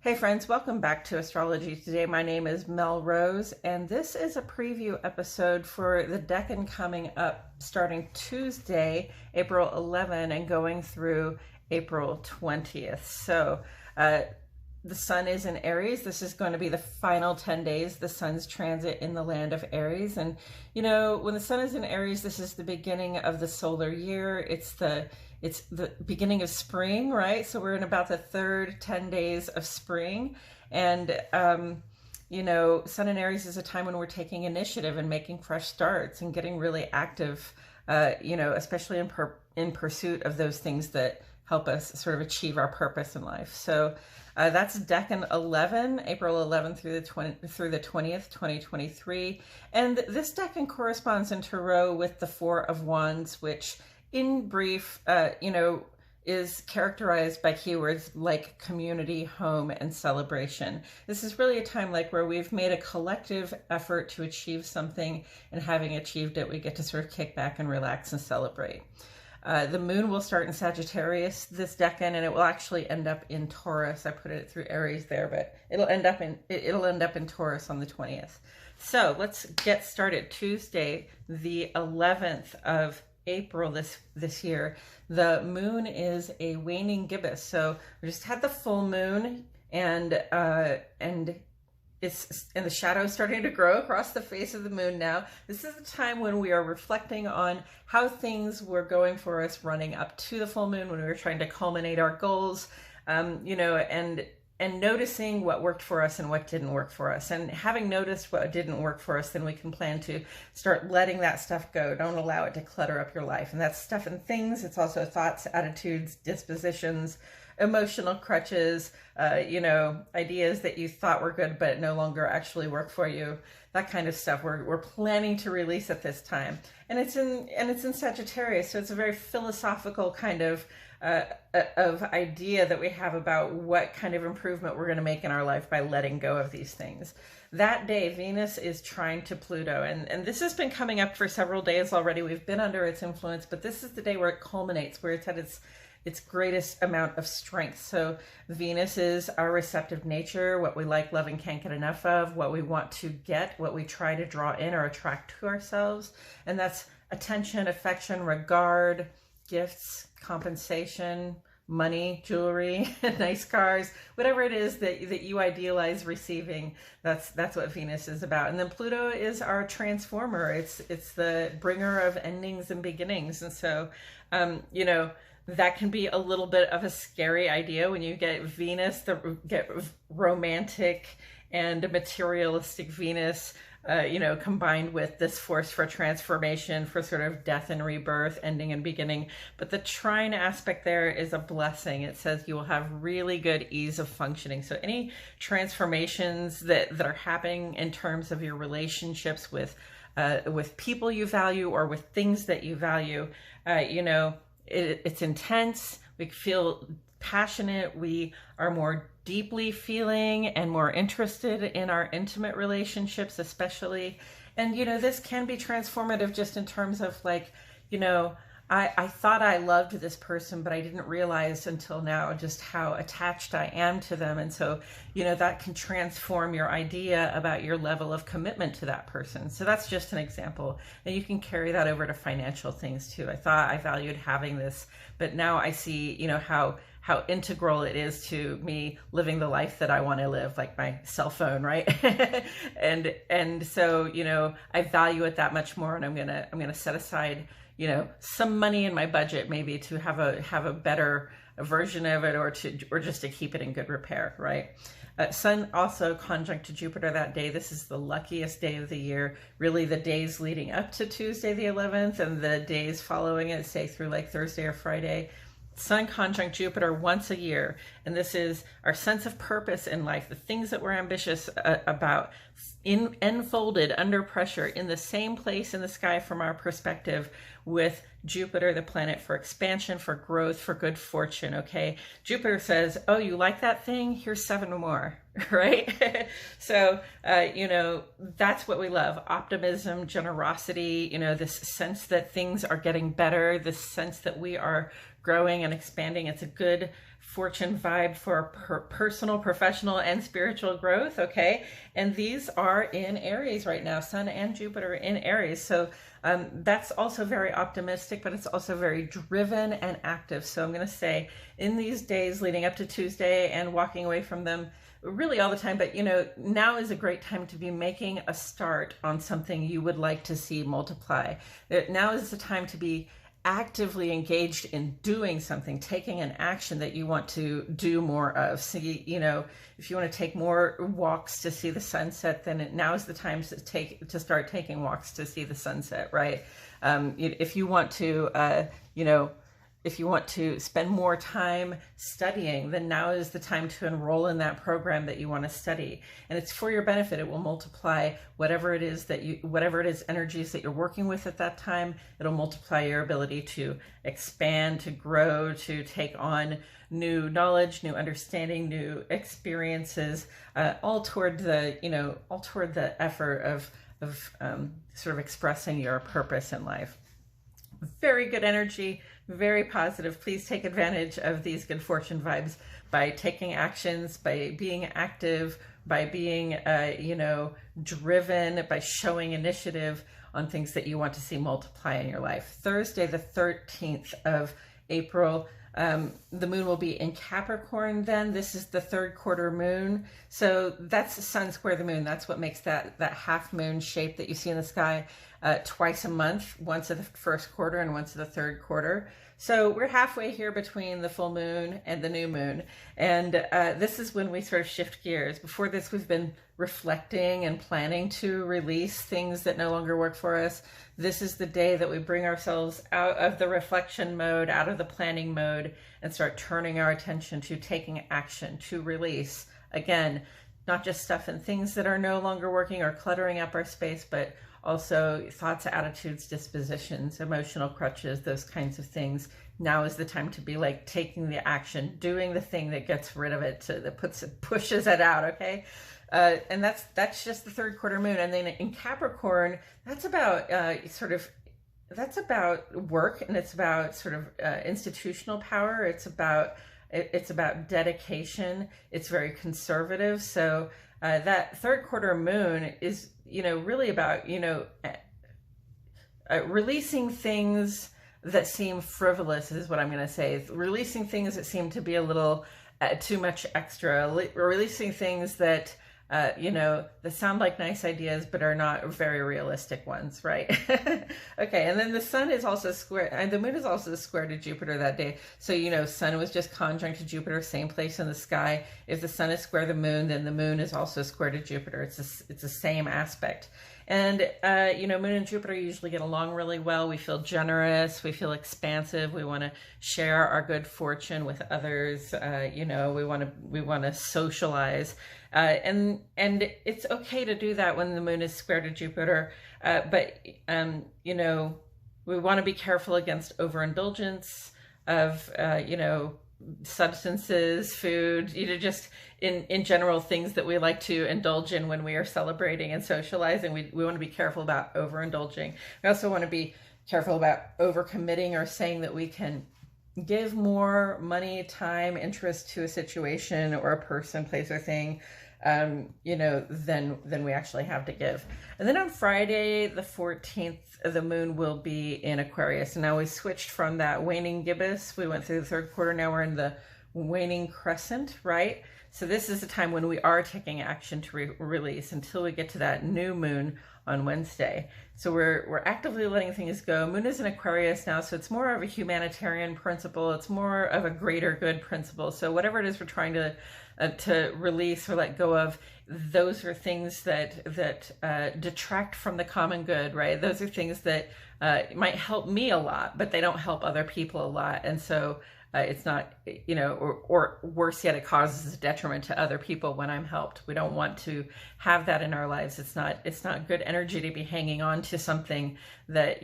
Hey friends, welcome back to Astrology Today. My name is Mel Rose, and this is a preview episode for the Decan coming up starting Tuesday, April 11, and going through April 20th. So the sun is in Aries. This is going to be the final 10 days, the sun's transit in the land of Aries. And, you know, when the sun is in Aries, this is the beginning of the solar year. It's the beginning of spring, right? So we're in about the third 10 days of spring. And, you know, sun in Aries is a time when we're taking initiative and making fresh starts and getting really active, you know, especially in pursuit of those things that help us sort of achieve our purpose in life. So that's Decan 11, April 11th through the 20th, 2023. And this Decan corresponds in Tarot with the Four of Wands, which in brief, you know, is characterized by keywords like community, home, and celebration. This is really a time like where we've made a collective effort to achieve something, and having achieved it, we get to sort of kick back and relax and celebrate. The moon will start in Sagittarius this Decan, and it will actually end up in Taurus. I put it through Aries there, but it'll end up in Taurus on the 20th. So let's get started. Tuesday, the 11th of April this year, the moon is a waning gibbous. So we just had the full moon, and the shadow starting to grow across the face of the moon now. This is the time when we are reflecting on how things were going for us running up to the full moon, when we were trying to culminate our goals, you know, and noticing what worked for us and what didn't work for us. And having noticed what didn't work for us, then we can plan to start letting that stuff go. Don't allow it to clutter up your life. And that's stuff and things. It's also thoughts, attitudes, dispositions, emotional crutches, you know, ideas that you thought were good but no longer actually work for you. That kind of stuff we're planning to release at this time. And it's in Sagittarius, so it's a very philosophical kind of idea that we have about what kind of improvement we're going to make in our life by letting go of these things. That day, Venus is trine to Pluto, and this has been coming up for several days already. We've been under its influence, but this is the day where it culminates, where it's at its greatest amount of strength. So Venus is our receptive nature, what we like, love, and can't get enough of, what we want to get, what we try to draw in or attract to ourselves. And that's attention, affection, regard, gifts, compensation, money, jewelry, nice cars, whatever it is that you idealize receiving. That's what Venus is about. And then Pluto is our transformer. It's the bringer of endings and beginnings. And so, you know, that can be a little bit of a scary idea when you get Venus, get romantic and materialistic Venus, you know, combined with this force for transformation, for sort of death and rebirth, ending and beginning. But the trine aspect there is a blessing. It says you will have really good ease of functioning. So any transformations that are happening in terms of your relationships with people you value or with things that you value, you know, it's intense. We feel passionate. We are more deeply feeling and more interested in our intimate relationships, especially. And, you know, this can be transformative just in terms of like, you know, I thought I loved this person, but I didn't realize until now just how attached I am to them. And so, you know, that can transform your idea about your level of commitment to that person. So that's just an example. And you can carry that over to financial things too. I thought I valued having this, but now I see, you know, how integral it is to me living the life that I want to live, like my cell phone, right? and so, you know, I value it that much more, and I'm gonna set aside, you know, some money in my budget maybe to have a better version of it, or just to keep it in good repair, right? Sun also conjunct to Jupiter that day. This is the luckiest day of the year. Really, the days leading up to Tuesday the 11th and the days following it, say through like Thursday or Friday. Sun conjunct Jupiter once a year, and this is our sense of purpose in life, the things that we're ambitious about, enfolded under pressure in the same place in the sky from our perspective, with Jupiter, the planet for expansion, for growth, for good fortune. Okay, Jupiter says, oh, you like that thing? Here's 7 more, right? So, you know, that's what we love. Optimism, generosity, you know, this sense that things are getting better, this sense that we are growing and expanding. It's a good fortune vibe for personal, professional, and spiritual growth, okay? And these are in Aries right now, Sun and Jupiter in Aries. So that's also very optimistic, but it's also very driven and active. So I'm going to say in these days leading up to Tuesday and walking away from them really all the time, but now is a great time to be making a start on something you would like to see multiply. Now is the time to be actively engaged in doing something, taking an action that you want to do more of. See, if you want to take more walks to see the sunset, then now is the time to start taking walks to see the sunset, right? If you want to, if you want to spend more time studying, then now is the time to enroll in that program that you want to study. And it's for your benefit. It will multiply whatever it is energies that you're working with at that time. It'll multiply your ability to expand, to grow, to take on new knowledge, new understanding, new experiences, all toward the effort of sort of expressing your purpose in life. Very good energy, very positive. Please take advantage of these good fortune vibes by taking actions, by being active, by being, driven, by showing initiative on things that you want to see multiply in your life. Thursday, the 13th of April, the moon will be in Capricorn then. This is the third quarter moon. So that's the sun square the moon. That's what makes that half moon shape that you see in the sky twice a month, once of the first quarter and once of the third quarter. So we're halfway here between the full moon and the new moon. And this is when we sort of shift gears. Before this, we've been reflecting and planning to release things that no longer work for us. This is the day that we bring ourselves out of the reflection mode, out of the planning mode, and start turning our attention to taking action, to release. Again, not just stuff and things that are no longer working or cluttering up our space, but also thoughts, attitudes, dispositions, emotional crutches, those kinds of things. Now is the time to be like taking the action, doing the thing that gets rid of it, that pushes it out, okay? And that's just the third quarter moon. And then in Capricorn, that's about that's about work, and it's about sort of institutional power. It's about dedication. It's very conservative. So that third quarter moon is really about releasing things that seem frivolous, is what I'm going to say. Releasing things that seem to be a little too much extra. Releasing things that that sound like nice ideas, but are not very realistic ones, right? Okay, and then the sun is also square, and the moon is also square to Jupiter that day. So, sun was just conjunct to Jupiter, same place in the sky. If the sun is square the moon, then the moon is also square to Jupiter. It's the same aspect. And, moon and Jupiter usually get along really well. We feel generous. We feel expansive. We want to share our good fortune with others. We want to socialize. And it's okay to do that when the moon is square to Jupiter. But we want to be careful against overindulgence of, substances, food, just in general, things that we like to indulge in when we are celebrating and socializing. We want to be careful about overindulging. We also want to be careful about overcommitting or saying that we can give more money, time, interest to a situation or a person, place, or thing, than we actually have to give. And then on Friday, the 14th, the moon will be in Aquarius. And now we switched from that waning gibbous. We went through the third quarter. Now we're in the waning crescent, right? So this is the time when we are taking action to release until we get to that new moon on Wednesday. So we're actively letting things go. Moon is in Aquarius now, so it's more of a humanitarian principle. It's more of a greater good principle. So whatever it is we're trying to release or let go of, those are things that detract from the common good, right? Those are things that might help me a lot, but they don't help other people a lot. And so it's not, or worse yet, it causes a detriment to other people when I'm helped. We don't want to have that in our lives. It's not good energy to be hanging on to something that,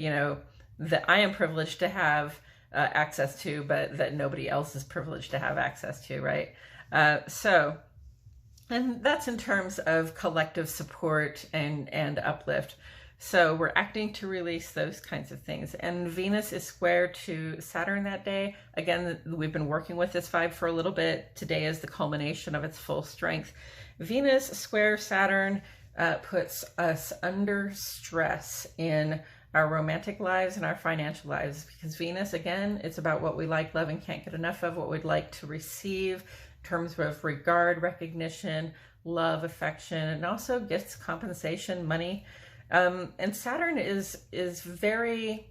that I am privileged to have access to, but that nobody else is privileged to have access to, right? And that's in terms of collective support and uplift. So we're acting to release those kinds of things. And Venus is square to Saturn that day. Again, we've been working with this vibe for a little bit. Today is the culmination of its full strength. Venus square Saturn puts us under stress in our romantic lives and our financial lives, because Venus, again, it's about what we like, love, and can't get enough of, what we'd like to receive in terms of regard, recognition, love, affection, and also gifts, compensation, money. And Saturn is very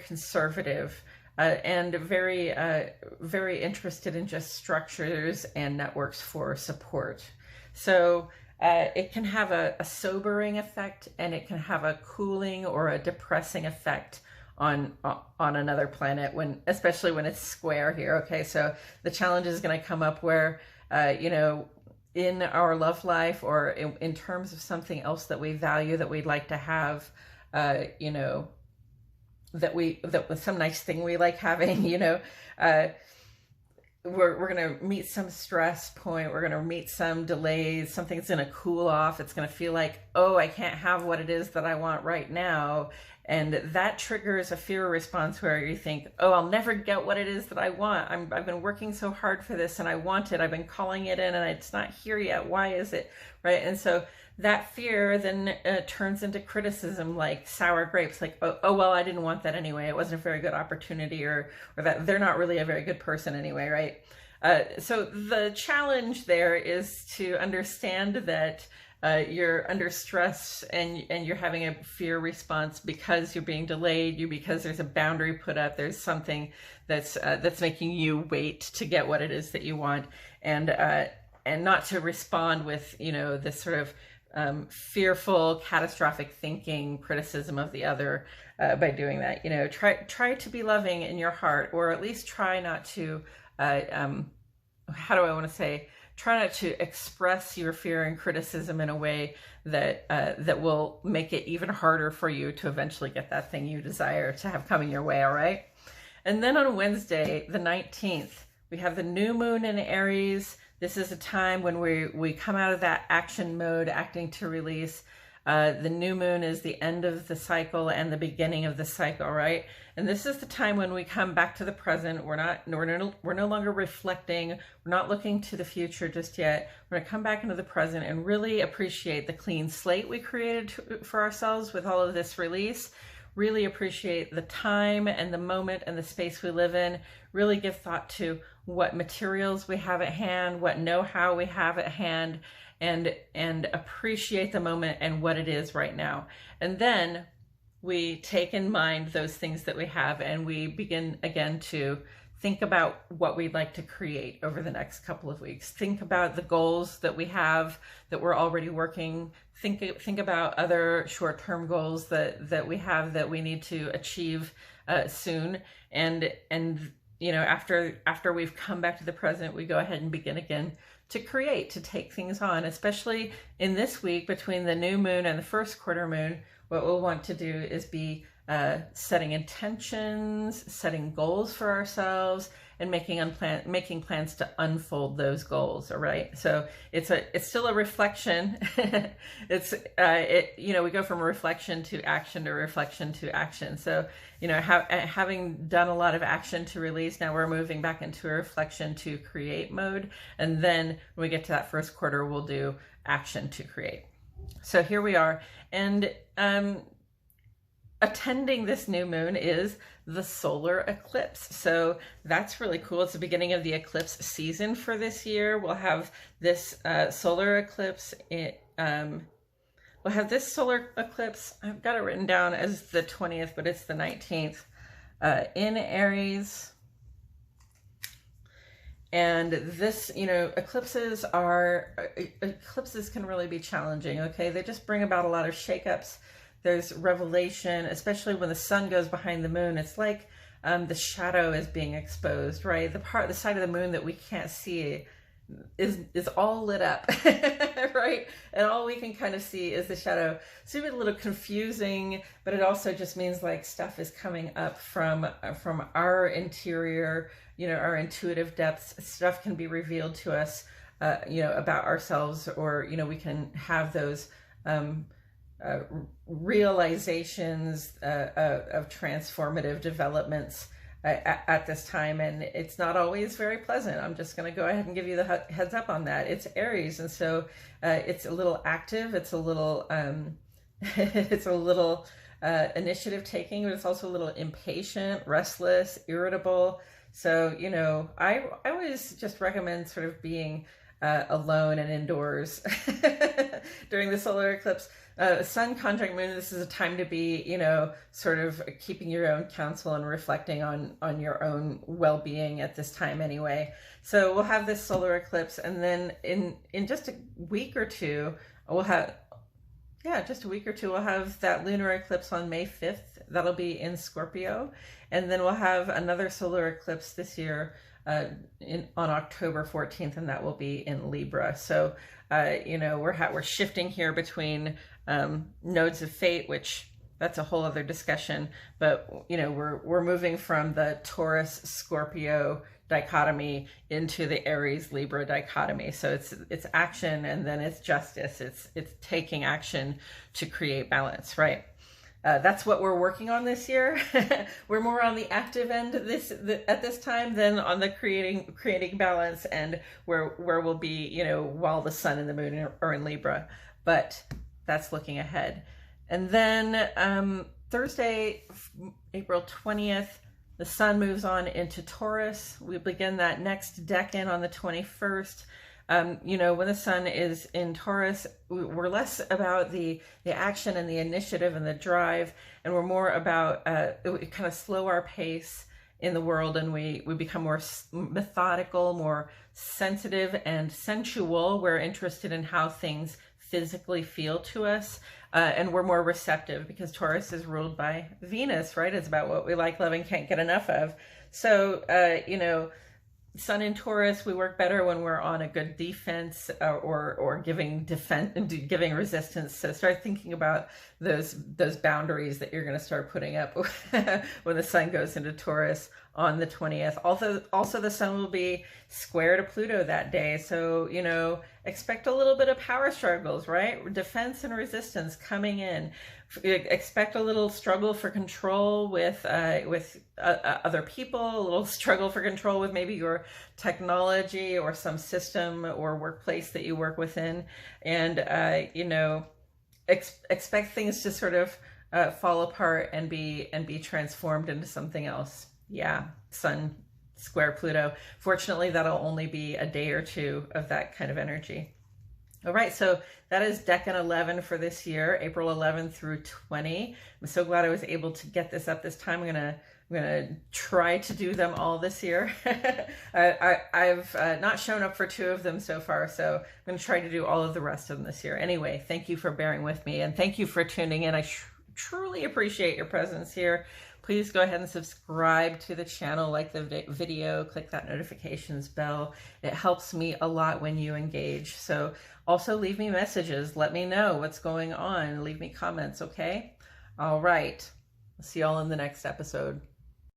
conservative and very interested in just structures and networks for support. So it can have a sobering effect, and it can have a cooling or a depressing effect on another planet, especially when it's square here. Okay, so the challenge is going to come up where in our love life, or in terms of something else that we value, that we'd like to have, that was some nice thing we like having, we're going to meet some stress point. We're going to meet some delays. Something's going to cool off. It's going to feel like, oh, I can't have what it is that I want right now. And that triggers a fear response where you think, oh, I'll never get what it is that I want. I've been working so hard for this and I want it. I've been calling it in and it's not here yet. Why is it? Right. And so that fear then turns into criticism, like sour grapes, like, oh, well, I didn't want that anyway. It wasn't a very good opportunity, or that they're not really a very good person anyway. Right. So the challenge there is to understand that you're under stress and you're having a fear response because you're being delayed, because there's a boundary put up, there's something that's making you wait to get what it is that you want, and not to respond with this sort of fearful, catastrophic thinking, criticism of the other by doing that. Try to be loving in your heart, or at least try not to try not to express your fear and criticism in a way that will make it even harder for you to eventually get that thing you desire to have coming your way. All right. And then on Wednesday, the 19th, we have the new moon in Aries. This is a time when we come out of that action mode, acting to release. The new moon is the end of the cycle and the beginning of the cycle, right? And this is the time when we come back to the present. We're no longer reflecting. We're not looking to the future just yet. We're going to come back into the present and really appreciate the clean slate we created for ourselves with all of this release. Really appreciate the time and the moment and the space we live in. Really give thought to what materials we have at hand, what know-how we have at hand, and appreciate the moment and what it is right now. And then we take in mind those things that we have, and we begin again to think about what we'd like to create over the next couple of weeks. Think about the goals that we have that we're already working. Think about other short-term goals that we have that we need to achieve soon. And after we've come back to the present, we go ahead and begin again to create, to take things on, especially in this week between the new moon and the first quarter moon. What we'll want to do is be setting intentions, setting goals for ourselves, and making plans to unfold those goals. All right. So it's still a reflection. We go from reflection to action to reflection to action. So, having done a lot of action to release, now we're moving back into a reflection to create mode. And then when we get to that first quarter, we'll do action to create. So here we are. And, attending this new moon is the solar eclipse. So that's really cool. It's the beginning of the eclipse season for this year. We'll have this solar eclipse. We'll have this solar eclipse. I've got it written down as the 20th, but it's the 19th in Aries. And this, eclipses can really be challenging. Okay. They just bring about a lot of shakeups. There's revelation, especially when the sun goes behind the moon. It's like the shadow is being exposed, right? The side of the moon that we can't see is all lit up, right? And all we can kind of see is the shadow. So it's a little confusing, but it also just means like stuff is coming up from our interior, our intuitive depths. Stuff can be revealed to us, about ourselves, or, we can have those realizations of transformative developments at this time, and it's not always very pleasant. I'm just going to go ahead and give you the heads up on that. It's Aries, and so it's a little active. It's a little it's a little initiative taking, but it's also a little impatient, restless, irritable. So, you know, I always just recommend sort of being alone and indoors during the solar eclipse. Sun conjunct moon, this is a time to be, you know, sort of keeping your own counsel and reflecting on your own well-being at this time anyway. So we'll have this solar eclipse, and then in just a week or two, we'll have, just a week or two, we'll have that lunar eclipse on May 5th. That'll be in Scorpio. And then we'll have another solar eclipse this year on October 14th, and that will be in Libra. So, you know, we're shifting here between nodes of fate, which that's a whole other discussion. But, you know, we're moving from the Taurus Scorpio dichotomy into the Aries Libra dichotomy. So it's action, and then it's justice. It's taking action to create balance, right? That's what we're working on this year. We're more on the active end at this time than on the creating balance, and where we'll be, you know, while the sun and the moon are in Libra. But that's looking ahead. And then Thursday, April 20th, the sun moves on into Taurus. We begin that next decan on the 21st. You know, when the sun is in Taurus, we're less about the action and the initiative and the drive, and we're more about we kind of slow our pace in the world, and we become more methodical, more sensitive and sensual. We're interested in how things physically feel to us, and we're more receptive because Taurus is ruled by Venus, right? It's about what we like, love, and can't get enough of. So, you know, Sun in Taurus, we work better when we're on a good defense or giving resistance. So start thinking about those boundaries that you're going to start putting up when the sun goes into Taurus on the 20th. Also the sun will be square to Pluto that day. So, you know, expect a little bit of power struggles, right? Defense and resistance coming in. Expect a little struggle for control with other people, a little struggle for control with maybe your technology or some system or workplace that you work within. And, you know, expect things to sort of fall apart and be transformed into something else. Yeah, Sun square Pluto. Fortunately, that'll only be a day or two of that kind of energy. All right, so that is Decan 11 for this year, April 11 through 20. I'm so glad I was able to get this up this time. I'm gonna try to do them all this year. I've not shown up for 2 of them so far, so I'm gonna try to do all of the rest of them this year. Anyway, thank you for bearing with me, and thank you for tuning in. I truly appreciate your presence here. Please go ahead and subscribe to the channel, like the video, click that notifications bell. It helps me a lot when you engage. So also leave me messages. Let me know what's going on. Leave me comments, okay? All right. See y'all in the next episode.